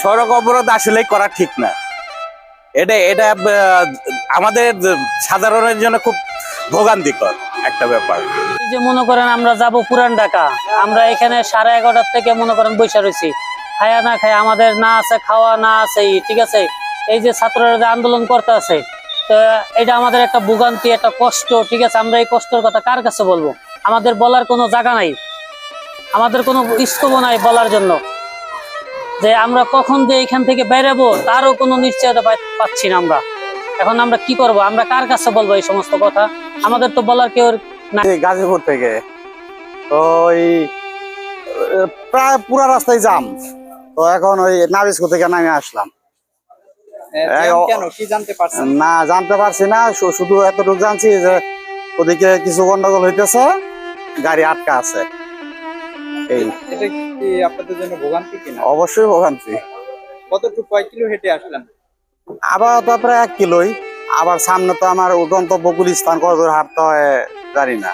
সড়ক অবরোধ আসলে করা ঠিক না। এটা এটা আমাদের সাধারণের জন্য খুব ভোগান্তিকর একটা ব্যাপার। এই যে মনে করেন আমরা যাব পুরান ঢাকা, আমরা এখানে 11:30 থেকে মনে করেন বসে রয়েছি, খায়া না খায়, আমাদের না আছে খাওয়া, না আছে ঠিক আছে। এই যে ছাত্ররা যে আন্দোলন করতে আছে, তো এটা আমাদের একটা ভোগান্তি, একটা কষ্ট, ঠিক আছে। আমরা এই কষ্টের কথা কার কাছে বলবো? আমাদের বলার কোনো জায়গা নাই, আমাদের কোনো স্কোপ নাই বলার জন্য। যে আমরা কখন যে এখান থেকে বেরাবো তারও কোনো নিশ্চয়তা পাচ্ছি না আমরা। এখন আমরা কি করব? আমরা কার কাছে বলবো এই সমস্ত কথা? আমাদের তো বলার কেউ না। গাজীপুর থেকে ওই প্রায় পুরা রাস্তায় জাম। তো এখন ওই নাবিস্কো থেকে নামে আসলাম। কেন কি জানতে পারছেন? না, জানতে পারছি না, শুধু এতটুকু জানছি যে ওদিকে কিছু গন্ডগোল হইতেছে, গাড়ি আটকা আছে। এই এটা কি আপনাদের জন্য ভোগান্তি কিনা? অবশ্যই ভোগান্তি। কতটুকু কয় কিলো হেঁটে আসলেন? আবার তো প্রায় 1 কিলোই। আবার সামনে তো আমার গন্তব্য গুলিস্তান, কত দূর হাঁটতে হয় জানি না।